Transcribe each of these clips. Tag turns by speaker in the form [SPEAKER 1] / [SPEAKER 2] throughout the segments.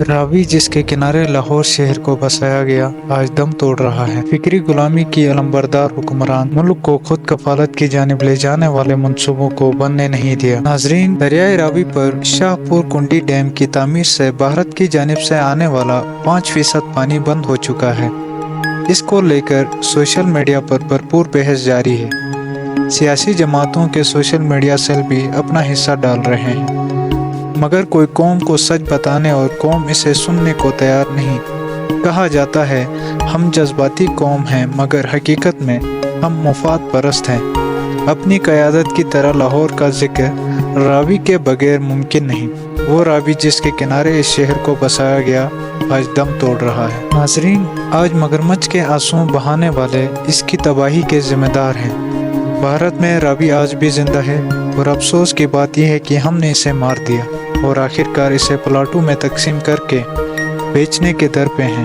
[SPEAKER 1] راوی جس کے کنارے لاہور شہر کو بسایا گیا آج دم توڑ رہا ہے۔ فکری غلامی کی علمبردار حکمران ملک کو خود کفالت کی جانب لے جانے والے منصوبوں کو بننے نہیں دیا۔ ناظرین، دریائے راوی پر شاہ پور کنڈی ڈیم کی تعمیر سے بھارت کی جانب سے آنے والا 5% پانی بند ہو چکا ہے۔ اس کو لے کر سوشل میڈیا پر بھرپور بحث جاری ہے۔ سیاسی جماعتوں کے سوشل میڈیا سیل بھی اپنا حصہ ڈال رہے ہیں، مگر کوئی قوم کو سچ بتانے اور قوم اسے سننے کو تیار نہیں۔ کہا جاتا ہے ہم جذباتی قوم ہیں، مگر حقیقت میں ہم مفاد پرست ہیں۔ اپنی قیادت کی طرح لاہور کا ذکر راوی کے بغیر ممکن نہیں۔ وہ راوی جس کے کنارے اس شہر کو بسایا گیا آج دم توڑ رہا ہے۔ ناظرین، آج مگرمچھ کے آنسو بہانے والے اس کی تباہی کے ذمہ دار ہیں۔ بھارت میں راوی آج بھی زندہ ہے، اور افسوس کی بات یہ ہے کہ ہم نے اسے مار دیا اور آخرکار اسے پلاٹوں میں تقسیم کر کے بیچنے کے در پہ ہیں۔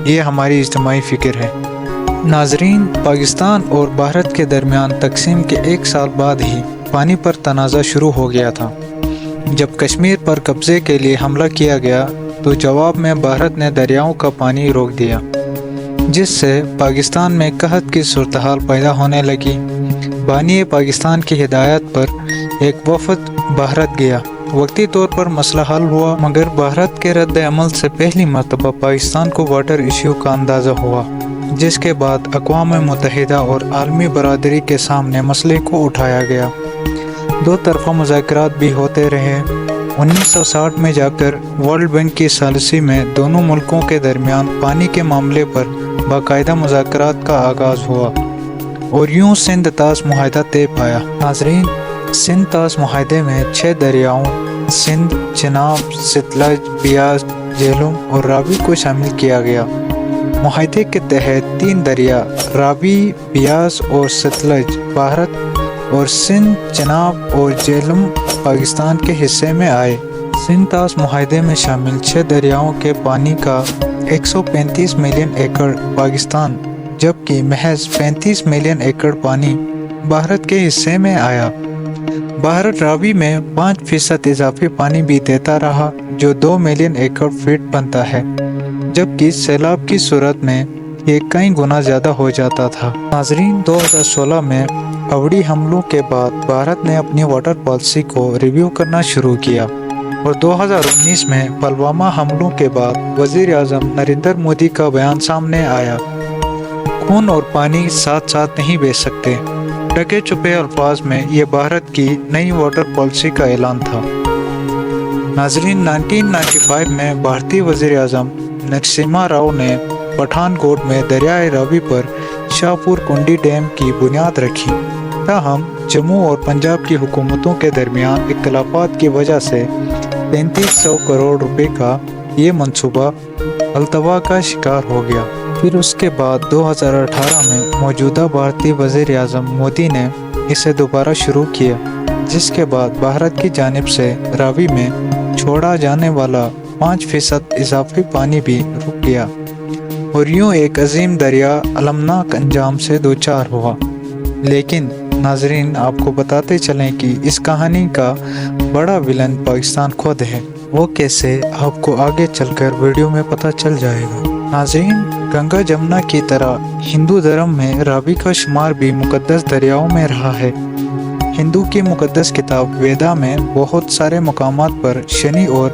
[SPEAKER 1] یہ ہماری اجتماعی فکر ہے۔ ناظرین، پاکستان اور بھارت کے درمیان تقسیم کے 1 سال بعد ہی پانی پر تنازع شروع ہو گیا تھا۔ جب کشمیر پر قبضے کے لیے حملہ کیا گیا تو جواب میں بھارت نے دریاؤں کا پانی روک دیا، جس سے پاکستان میں قحط کی صورتحال پیدا ہونے لگی۔ بانی پاکستان کی ہدایت پر ایک وفد بھارت گیا۔ وقتی طور پر مسئلہ حل ہوا، مگر بھارت کے رد عمل سے پہلی مرتبہ پاکستان کو واٹر ایشو کا اندازہ ہوا، جس کے بعد اقوام متحدہ اور عالمی برادری کے سامنے مسئلے کو اٹھایا گیا۔ 2 طرفہ مذاکرات بھی ہوتے رہے۔ 1960 میں جا کر ورلڈ بینک کی ثالثی میں دونوں ملکوں کے درمیان پانی کے معاملے پر باقاعدہ مذاکرات کا آغاز ہوا، اور یوں سندھ طاس معاہدہ طے پایا۔ ناظرین، سندھ طاس معاہدے میں 6 دریاؤں سندھ، چناب، ستلج، بیاس، جہلم اور راوی کو شامل کیا گیا۔ معاہدے کے تحت 3 دریا راوی، بیاس اور ستلج بھارت اور سندھ، چناب اور جہلم پاکستان کے حصے میں آئے۔ سندھ طاس معاہدے میں شامل 6 دریاؤں کے پانی کا 135 ملین ایکڑ پاکستان، جبکہ محض 35 ملین ایکڑ پانی بھارت کے حصے میں آیا۔ بھارت راوی میں 5% اضافی پانی بھی دیتا رہا، جو 2 ملین ایکڑ فٹ بنتا ہے، جبکہ سیلاب کی صورت میں یہ کئی گنا زیادہ ہو جاتا تھا۔ ناظرین، 2016 میں اوڑی حملوں کے بعد بھارت نے اپنی واٹر پالیسی کو ریویو کرنا شروع کیا، اور 2019 میں پلوامہ حملوں کے بعد وزیر اعظم نریندر مودی کا بیان سامنے آیا، خون اور پانی ساتھ ساتھ نہیں بیچ سکتے۔ ڈھکے چھپے الفاظ میں یہ بھارت کی نئی واٹر پالیسی کا اعلان تھا۔ ناظرین، 1995 میں بھارتی وزیر اعظم نرسمہا راؤ نے پٹھان کوٹ میں دریائے راوی پر شاہ پور کنڈی ڈیم کی بنیاد رکھی۔ تاہم جموں اور پنجاب کی حکومتوں کے درمیان اختلافات کی وجہ سے 3500 کروڑ روپے کا یہ منصوبہ التوا کا شکار ہو گیا۔ پھر اس کے بعد 2018 میں موجودہ بھارتی وزیر اعظم مودی نے اسے دوبارہ شروع کیا، جس کے بعد بھارت کی جانب سے راوی میں چھوڑا جانے والا 5% اضافی پانی بھی رک گیا، اور یوں ایک عظیم دریا المناک انجام سے دوچار ہوا۔ لیکن ناظرین، آپ کو بتاتے چلیں کہ اس کہانی کا بڑا ولن پاکستان خود ہے۔ وہ کیسے، آپ کو آگے چل کر ویڈیو میں پتہ چل جائے گا۔ ناظرین، گنگا جمنا کی طرح ہندو دھرم میں راوی کا شمار بھی مقدس دریاؤں میں رہا ہے۔ ہندو کی مقدس کتاب ویدا میں بہت سارے مقامات پر شنی اور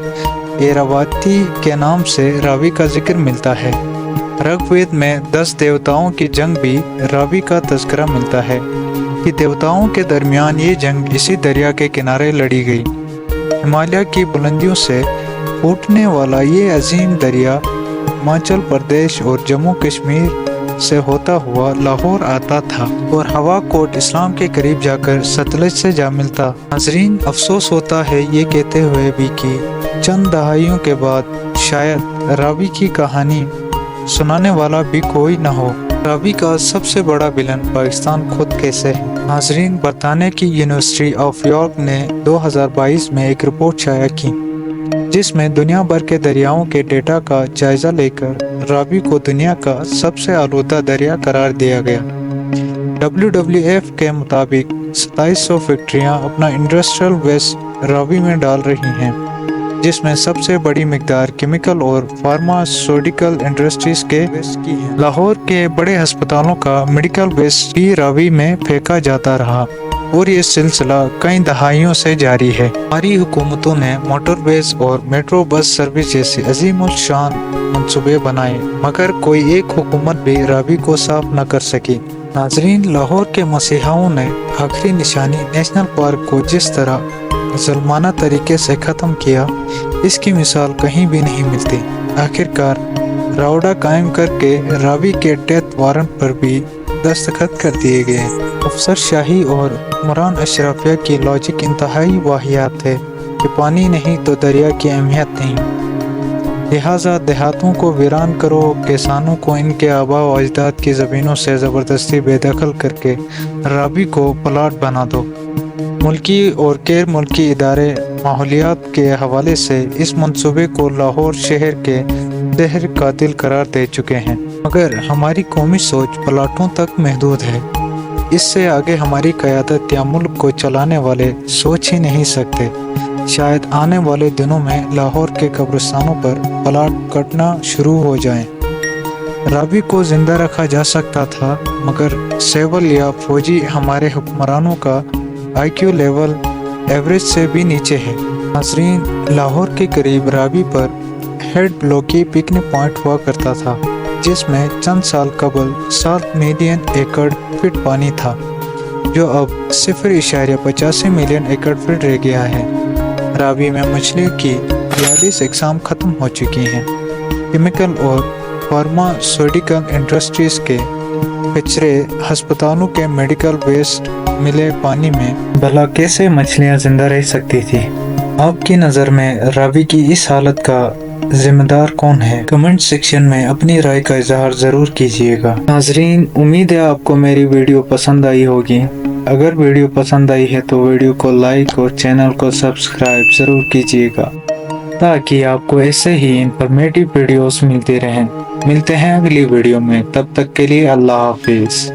[SPEAKER 1] ایراواتی کے نام سے راوی کا ذکر ملتا ہے۔ رگ وید میں 10 دیوتاؤں کی جنگ بھی راوی کا تذکرہ ملتا ہے کہ دیوتاؤں کے درمیان یہ جنگ اسی دریا کے کنارے لڑی گئی۔ ہمالیہ کی بلندیوں سے پھوٹنے والا یہ عظیم دریا ہماچل پردیش اور جموں کشمیر سے ہوتا ہوا لاہور آتا تھا، اور ہوا کوٹ اسلام کے قریب جا کر ستلج سے جا ملتا۔ ناظرین، افسوس ہوتا ہے یہ کہتے ہوئے بھی کہ چند دہائیوں کے بعد شاید راوی کی کہانی سنانے والا بھی کوئی نہ ہو۔ راوی کا سب سے بڑا ولن پاکستان خود کیسے ہے؟ ناظرین، برطانیہ کی یونیورسٹی آف یارک نے 2022 میں ایک رپورٹ شائع کی، جس میں دنیا بھر کے دریاؤں کے ڈیٹا کا جائزہ لے کر راوی کو دنیا کا سب سے آلودہ دریا قرار دیا گیا۔ WWF کے مطابق 2700 فیکٹریاں اپنا انڈسٹریل ویسٹ راوی میں ڈال رہی ہیں، جس میں سب سے بڑی مقدار کیمیکل اور فارماسیوٹیکل انڈسٹریز کے ویسٹ کی ہے۔ لاہور کے بڑے ہسپتالوں کا میڈیکل ویسٹ بھی راوی میں پھینکا جاتا رہا اور یہ سلسلہ کئی دہائیوں سے جاری ہے۔ ہماری حکومتوں نے موٹر ویز اور میٹرو بس سروس جیسے عظیم الشان منصوبے بنائے، مگر کوئی ایک حکومت بھی راوی کو صاف نہ کر سکی۔ ناظرین، لاہور کے مسیحاؤں نے آخری نشانی نیشنل پارک کو جس طرح ظلمانہ طریقے سے ختم کیا، اس کی مثال کہیں بھی نہیں ملتی۔ آخرکار راوڈا قائم کر کے راوی کے ڈیتھ وارنٹ پر بھی دستخط کر دیے گئے۔ افسر شاہی اور حکمران اشرافیہ کی لاجک انتہائی واہیات ہے کہ پانی نہیں تو دریا کی اہمیت نہیں، لہٰذا دیہاتوں کو ویران کرو، کسانوں کو ان کے آباء و اجداد کی زمینوں سے زبردستی بے دخل کر کے راوی کو پلاٹ بنا دو۔ ملکی اور غیر ملکی ادارے ماحولیات کے حوالے سے اس منصوبے کو لاہور شہر کے زہر قاتل قرار دے چکے ہیں، مگر ہماری قومی سوچ پلاٹوں تک محدود ہے۔ اس سے آگے ہماری قیادت یا ملک کو چلانے والے سوچ ہی نہیں سکتے۔ شاید آنے والے دنوں میں لاہور کے قبرستانوں پر پلاٹ کٹنا شروع ہو جائیں۔ راوی کو زندہ رکھا جا سکتا تھا، مگر سول یا فوجی ہمارے حکمرانوں کا آئی کیو لیول ایوریج سے بھی نیچے ہے۔ ناظرین، لاہور کے قریب راوی پر ہیڈ بلاکی پکنک پوائنٹ ہوا کرتا تھا، جس میں چند سال قبل 7 ملین ایکڑ فٹ پانی تھا، جو اب 0.85 ملین ایکڑ فٹ رہ گیا ہے۔ راوی میں مچھلیوں کی 42 اقسام ختم ہو چکی ہیں۔ کیمیکل اور فارماسیوٹیکل انڈسٹریز کے کچرے، ہسپتالوں کے میڈیکل ویسٹ ملے پانی میں، بھلا کیسے مچھلیاں زندہ رہ سکتی تھی؟ آپ کی نظر میں راوی کی اس حالت کا ذمہ دار کون ہے؟ کمنٹ سیکشن میں اپنی رائے کا اظہار ضرور کیجیے گا۔ ناظرین، امید ہے آپ کو میری ویڈیو پسند آئی ہوگی۔ اگر ویڈیو پسند آئی ہے تو ویڈیو کو لائک اور چینل کو سبسکرائب ضرور کیجیے گا، تاکہ آپ کو ایسے ہی انفارمیٹیو ویڈیوز ملتے رہیں۔ ملتے ہیں اگلی ویڈیو میں، تب تک کے لیے اللہ حافظ۔